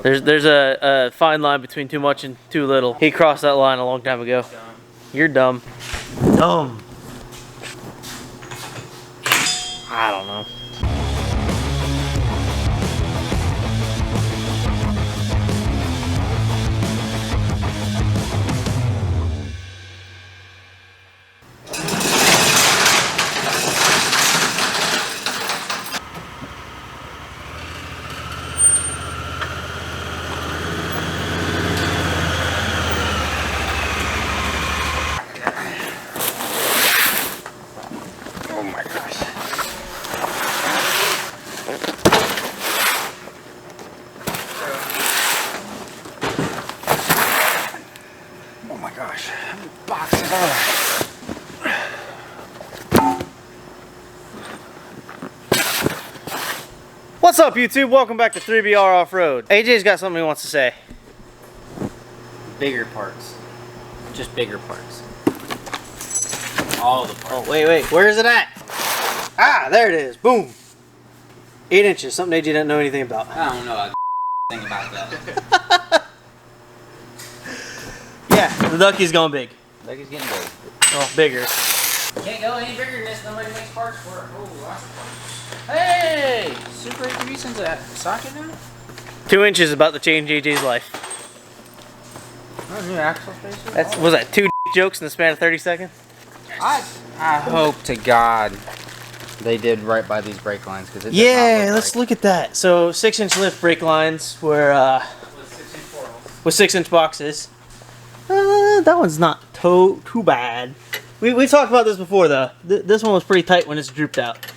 There's a fine line between too much and too little. He crossed that line a long time ago. You're dumb. Dumb. I don't know. Oh my gosh. Oh my gosh. How many boxes are there? What's up, YouTube? Welcome back to 3BR Off-Road. AJ's got something he wants to say. Bigger parts. Just bigger parts. All the parts. Oh, wait. Where is it at? Ah, there it is. Boom. 8 inches. Something AJ didn't know anything about. I don't know a thing about that. Yeah, the ducky's going big. Ducky's getting big. Oh, bigger. Can't go any bigger than this. Nobody makes parts for it. Oh, lots of parts. Hey! Super ATV sends a socket now? 2 inches is about to change AJ's life. Oh, new axle spacer? That's, was that 2 jokes in the span of 30 seconds? I hope to God they did right by these brake lines, because it does Yeah, not let's look look at that. So 6-inch lift brake lines were with 6-inch boxes. That one's not too bad. We talked about this before though. This one was pretty tight when it's drooped out.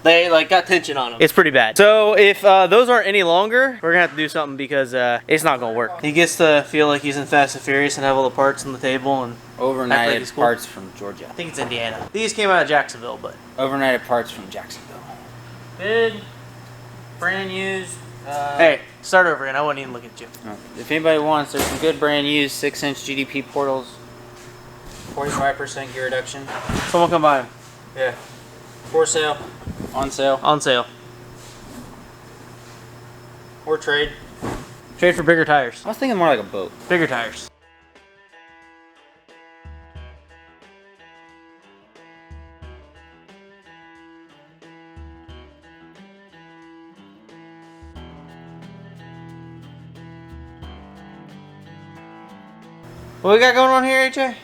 They like got tension on them. It's pretty bad. So if those aren't any longer, we're gonna have to do something because it's not gonna work. He gets to feel like he's in Fast and Furious and have all the parts on the table and overnighted cool. parts from Georgia. I think it's Indiana. These came out of Jacksonville, but Overnighted parts from Jacksonville. good, brand used. Hey, start over again. I wasn't even looking at you. If anybody wants, there's some good brand used 6-inch GDP portals. 45% gear reduction. Someone come by him. Yeah. For sale. On sale. On sale. Or trade. Trade for bigger tires. I was thinking more like a boat. Bigger tires. What we got going on here, AJ?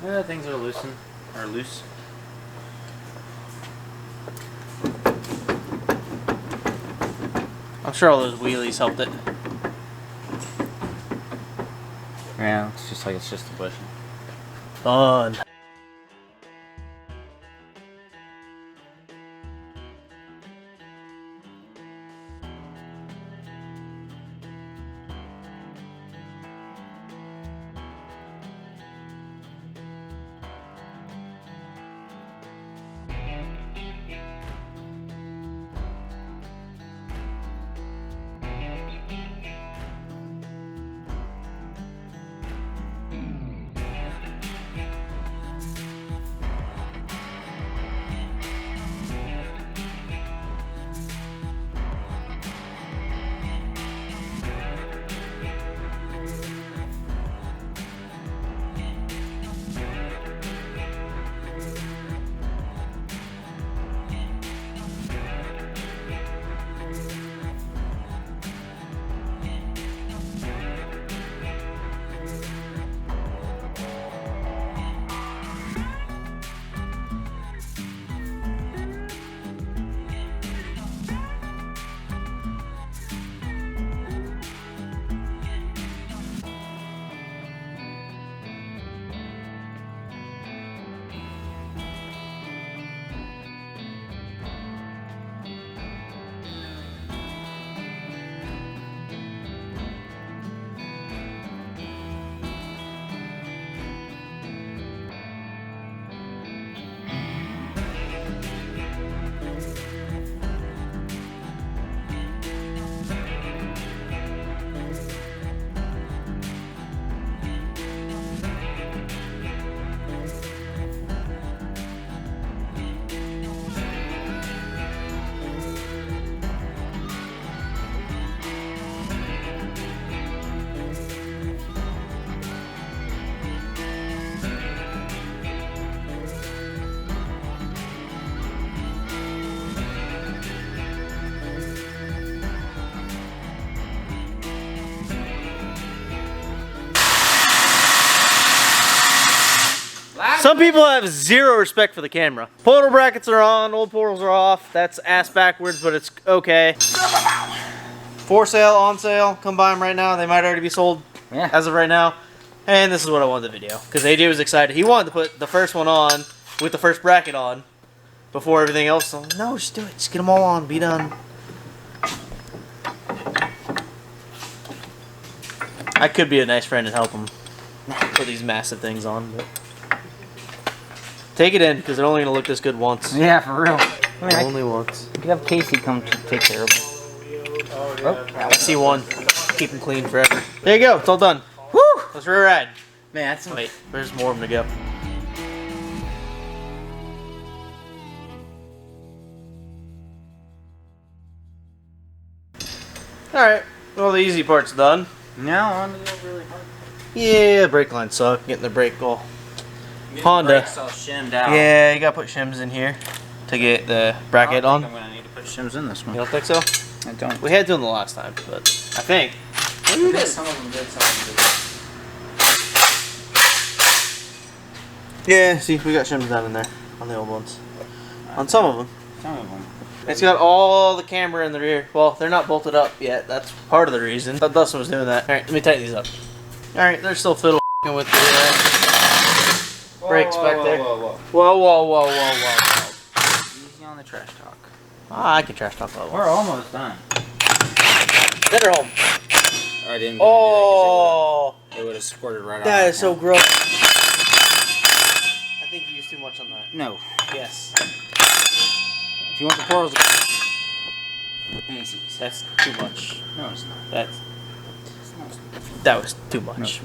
Yeah, things are loosened. Or loose. I'm sure all those wheelies helped it. Yeah, it's just a bushing. Fun. Some people have zero respect for the camera. Portal brackets are on, old portals are off. That's ass backwards, but it's okay. For sale, on sale, come buy them right now. They might already be sold as of right now. And this is what I wanted the video. Because AJ was excited. He wanted to put the first one on with the first bracket on before everything else. So, no, just do it. Just get them all on. Be done. I could be a nice friend and help him put these massive things on. But take it in, because it's only going to look this good once. Yeah, for real. Only once. You could have Casey come take care of it. Oh, I see one. Keep them clean forever. There you go. It's all done. Woo! Let's rear ride. Man, that's Wait, there's more of them to go. Alright, well the easy part's done. now on to the really hard. Yeah, brake lines suck. Getting the brake all Honda. Brakes all shimmed out. Yeah, you gotta put shims in here to get the bracket on. I'm gonna need to put shims in this one. You don't think so? I don't. We had to in the last time, but I think. Some of them did, some of them did. Yeah, see, we got shims down in there on the old ones. On some of them. Some of them. It's got all the camber in the rear. Well, they're not bolted up yet. That's part of the reason. I thought Dustin was doing that. Alright, let me tighten these up. Alright, they're still fiddle with the brakes back there. Whoa. Easy on the trash talk. Ah, I can trash talk a little. We're almost done. Send her home. I didn't. Oh, It would have squirted right that off. is so gross. I think you used too much on that. No. Yes. If you want the portals. Easy. That's too much. No, it's not. That was too much.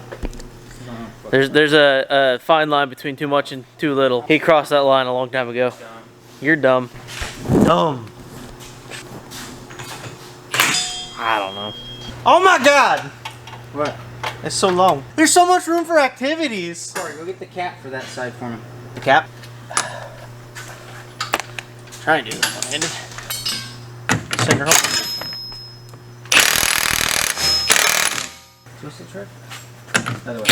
No. There's a fine line between too much and too little. He crossed that line a long time ago. Dumb. You're dumb. Dumb. I don't know. Oh my god! What? It's so long. There's so much room for activities. Sorry, go get the cap for that side for me. The cap? Try and do this one-handed. Send her home. Twist the trick? Other way.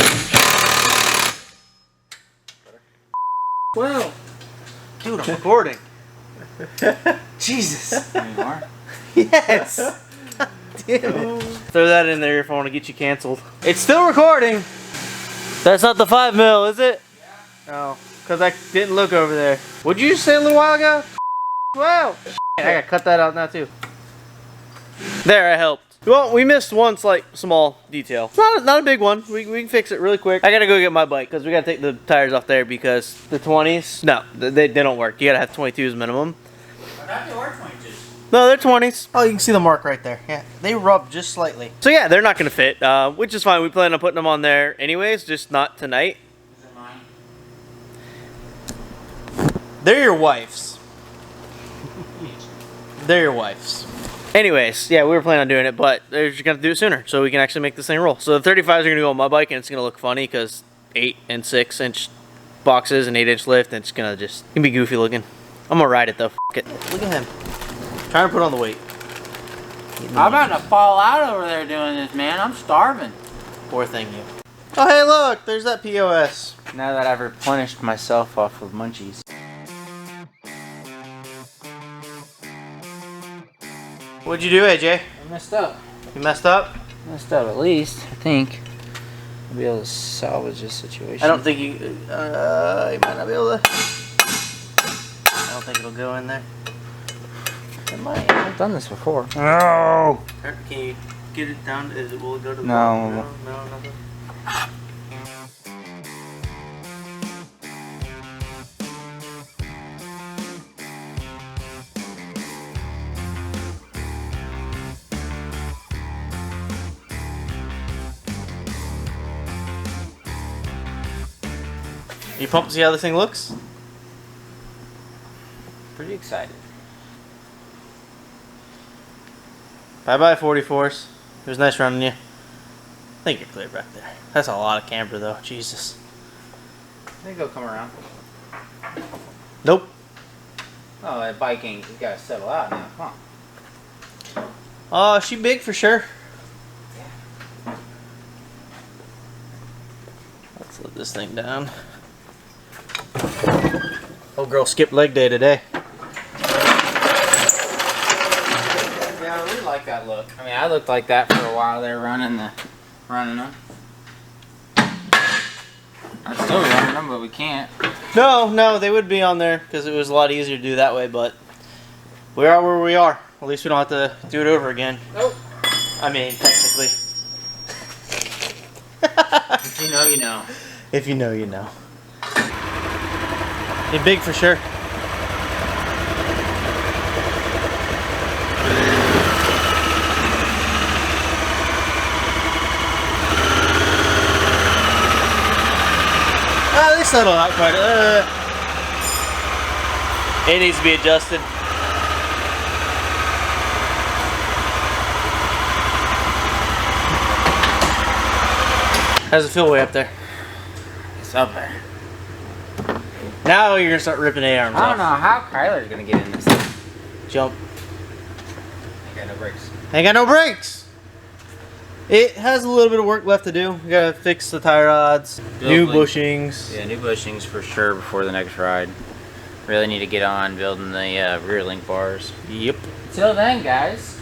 Well, dude, I'm recording. Jesus. There you are. Yes. God damn it. Throw that in there if I want to get you canceled. It's still recording. That's not the 5 mil, is it? Yeah. Oh, because I didn't look over there. What'd you say a little while ago? Wow. I gotta cut that out now too. There, I helped. Well, we missed one slight small detail. It's not a big one. We can fix it really quick. I gotta go get my bike because we gotta take the tires off there because the 20s, no, they don't work. You gotta have 22s minimum. I thought they were 22s. No, they're 20s. Oh, you can see the mark right there. Yeah, they rub just slightly. So yeah, they're not gonna fit, which is fine. We plan on putting them on there anyways, just not tonight. Is it mine? They're your wife's. They're your wife's. Anyways, yeah, we were planning on doing it, but they're just gonna do it sooner so we can actually make this thing roll. So the 35s are gonna go on my bike and it's gonna look funny because 8 and 6 inch boxes and 8 inch lift, and it's gonna be goofy looking. I'm gonna ride it though. F it. Look at him. Trying to put on the weight. I'm about to fall out over there doing this, man. I'm starving. Poor thing, you. Oh, hey, look, there's that POS. Now that I've replenished myself off of munchies. What'd you do, AJ? I messed up. You messed up? Messed up at least, I think. I'll be able to salvage this situation. I don't think you might not be able to. I don't think it'll go in there. It might. I've done this before. No! Can you get it down? Will it go to the bottom? No. No, nothing. You pumped to see how this thing looks? Pretty excited. Bye-bye, 44s. It was nice running you. I think you're clear back there. That's a lot of camber, though. Jesus. I think it'll come around. Nope. Oh, that bike ain't. You gotta settle out now. Come on. Oh, she big for sure. Let's let this thing down. Old girl skipped leg day today. Yeah, I really like that look. I mean, I looked like that for a while there running them. I'm still running them, but we can't. No, they would be on there because it was a lot easier to do that way, but we are where we are. At least we don't have to do it over again. Nope. I mean, technically. If you know, you know. If you know, you know. You're big for sure. They settle out quite. It needs to be adjusted. How's it feel way up there? It's up there. Now you're gonna start ripping A-arms off. I don't know how Kyler's gonna get in this thing. Jump. Ain't got no brakes. Ain't got no brakes. It has a little bit of work left to do. We gotta fix the tie rods, new bushings. Yeah, new bushings for sure before the next ride. Really need to get on building the rear link bars. Yep. Till then, guys.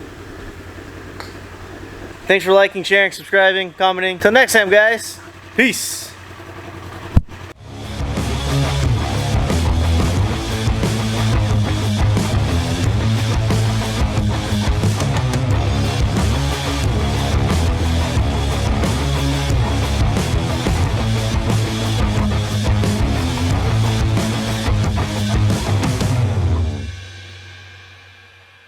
Thanks for liking, sharing, subscribing, commenting. Till next time, guys. Peace.